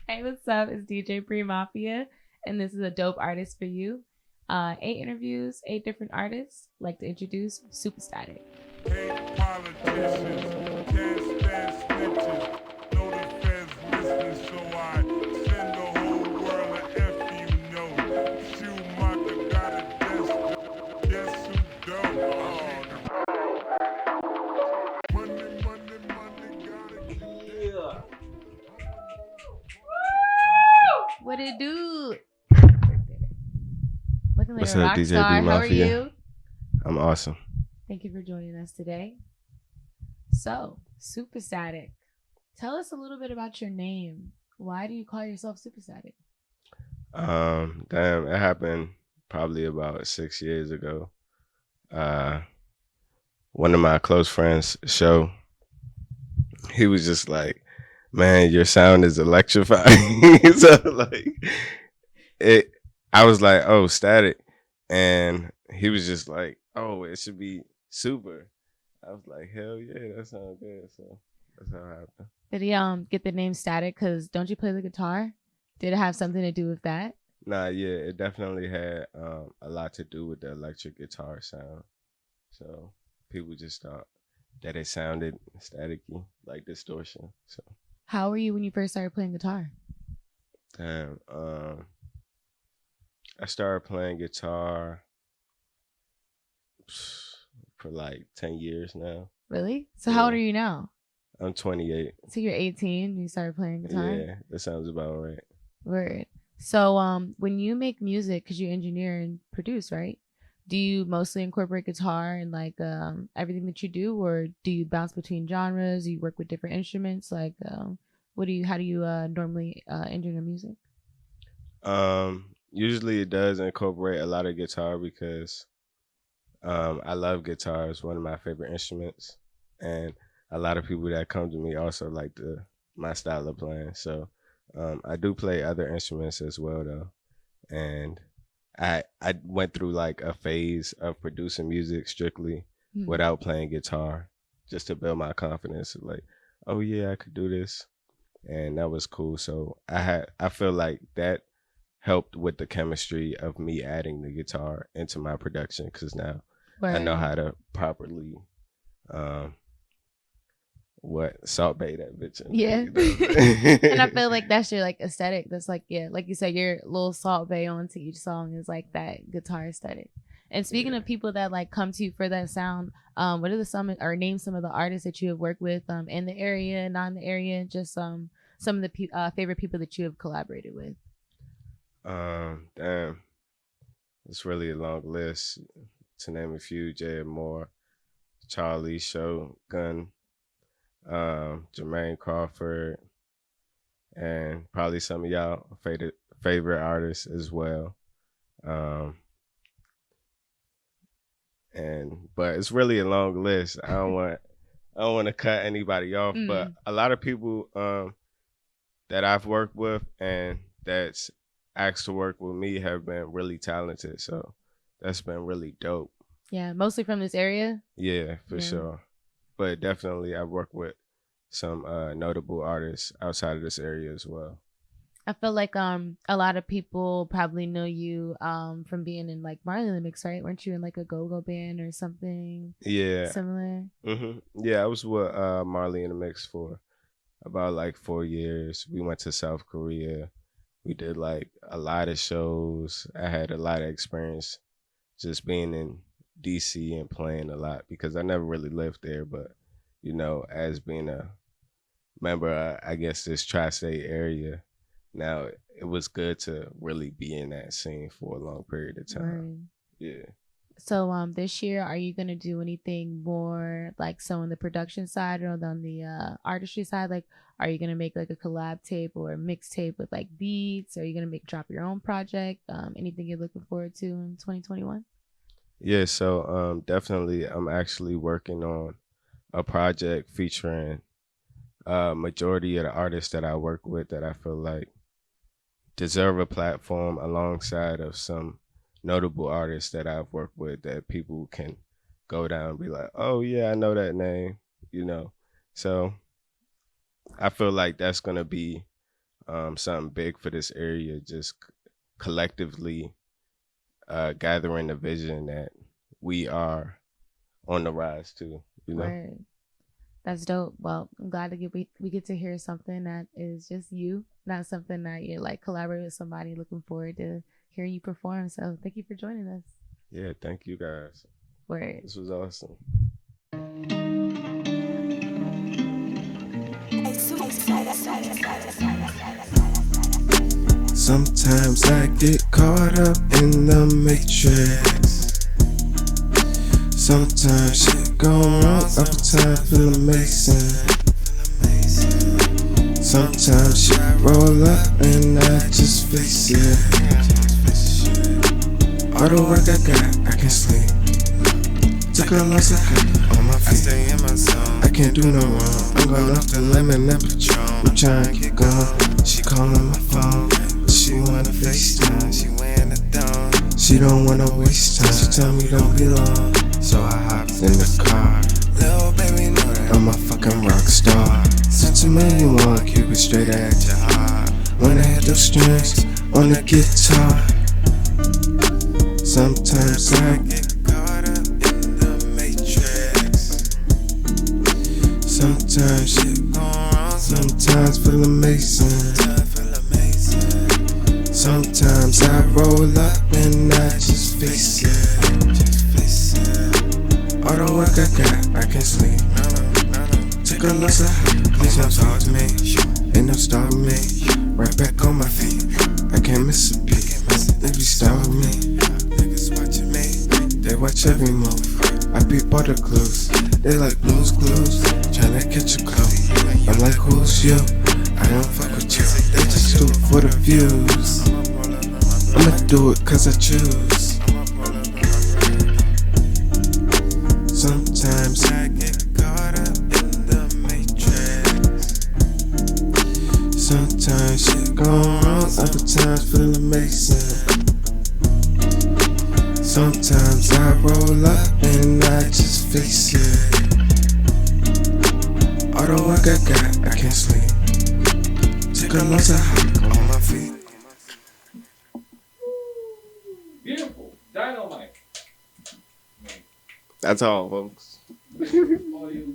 Hey, what's up? It's DJ Bri Mafia, and this is a dope artist for you. 8 interviews, 8 different artists. Like to introduce Supa Statiq. Hate politicians, can't stand snitches. Know the feds listening, so I send the whole world a F you know. Schumacher got a desk, guess who don't? Money, gotta keep that. What it do? Looking like What's a up, rock DJ star. Bri How are Mafia? you? I'm awesome. Thank you for joining us today. So, Supa Statiq. Tell us a little bit about your name. Why do you call yourself Supa Statiq? Damn, it happened probably about 6 years ago. One of my close friends' show, he was just like, "Man, your sound is electrifying." So I was like, "Oh, Static," and he was just like, "Oh, it should be super." I was like, "Hell yeah, that sounds good." So that's how it happened. Did he get the name Static? Because don't you play the guitar? Did it have something to do with that? Nah, yeah, it definitely had a lot to do with the electric guitar sound. So people just thought that it sounded staticky, like distortion. So How were you when you first started playing guitar? damn, I started playing guitar for like 10 years now. Really? So how old are Yeah. you now? I'm 28. So you're 18 and you started playing guitar? Yeah, that sounds about right. Word. So when you make music, because you engineer and produce, right? Do you mostly incorporate guitar and like everything that you do, or do you bounce between genres? Do you work with different instruments? Like how do you normally engineer music? Usually it does incorporate a lot of guitar because I love guitar. It's one of my favorite instruments, and a lot of people that come to me also like my style of playing. So I do play other instruments as well though, and I went through like a phase of producing music strictly without playing guitar, just to build my confidence. Like, oh yeah, I could do this, and that was cool. So I feel like that helped with the chemistry of me adding the guitar into my production because now I know how to properly Salt Bay that bitch. Yeah. And I feel like that's your like aesthetic. That's like, yeah, like you said, your little Salt Bay onto each song is like that guitar aesthetic. And speaking of people that like come to you for that sound, what are name some of the artists that you have worked with in the area, not in the area, just some of the favorite people that you have collaborated with? Damn, it's really a long list. To name a few: Jay Moore, Charlie Shogun, Jermaine Crawford, and probably some of y'all favorite artists as well. But it's really a long list. I don't want to cut anybody off, but a lot of people that I've worked with and that's asked to work with me have been really talented. So that's been really dope. Yeah, mostly from this area. Yeah, for sure. But definitely I've worked with some notable artists outside of this area as well. I feel like a lot of people probably know you from being in like Marley and the Mix, right? Weren't you in like a go-go band or something? Yeah. Similar. Yeah, I was with Marley and the Mix for about like 4 years. We went to South Korea. We did like a lot of shows. I had a lot of experience just being in DC and playing a lot because I never really lived there, but you know, as being a member, I guess this tri-state area, now it was good to really be in that scene for a long period of time. Right. Yeah. So this year, are you gonna do anything more like so on the production side or on the artistry side? Like, are you gonna make like a collab tape or a mixtape with like beats? Are you gonna drop your own project? Anything you're looking forward to in 2021? Yeah, so definitely I'm actually working on a project featuring majority of the artists that I work with that I feel like deserve a platform alongside of some notable artists that I've worked with that people can go down and be like, oh yeah, I know that name, you know. So I feel like that's gonna be something big for this area, just collectively gathering the vision that we are on the rise too, you know. Word. That's dope. Well, I'm glad that we get to hear something that is just you, not something that you're like collaborating with somebody. Looking forward to hearing you perform. So thank you for joining us. Yeah, thank you guys. Word. This was awesome. Sometimes I get caught up in the matrix. Sometimes shit go wrong, other times feel amazing. Sometimes shit roll up and I just face it. All the work I got, I can't sleep. Took a loss of cut on my feet. I stay in my zone, I can't do no wrong. I'm going off the lemon and Patron. I'm trying to get going. She calling my phone, but she wanna FaceTime. She wearing a thong, she don't wanna waste time. She tell me don't be long, so I hopped in the car. Little baby know that I'm a fucking rock star. Since a man you want, keep it straight at your heart. Wanna hit those strings on the guitar. Sometimes I get caught up in the matrix. Sometimes shit go wrong, sometimes feel amazing. Sometimes I roll up and I just face it. All the work I got, I can't sleep. Took a loss of height, please don't talk to me. Ain't no stopping me, right back on my feet. I can't miss a beat, niggas stop with me. Niggas watching me, they watch every move. I peep all the clues, they like blues clues. Tryna catch a clue, I'm like who's you? I don't fuck with you, they just do it for the views. I'ma do it cause I choose. Sometimes I get caught up in the matrix. Sometimes shit go wrong, other times feel amazing. Sometimes I roll up and I just face it. All the work I got, I can't sleep. Take a loss of height on my feet. Beautiful. Dynamite. That's all, folks. Audio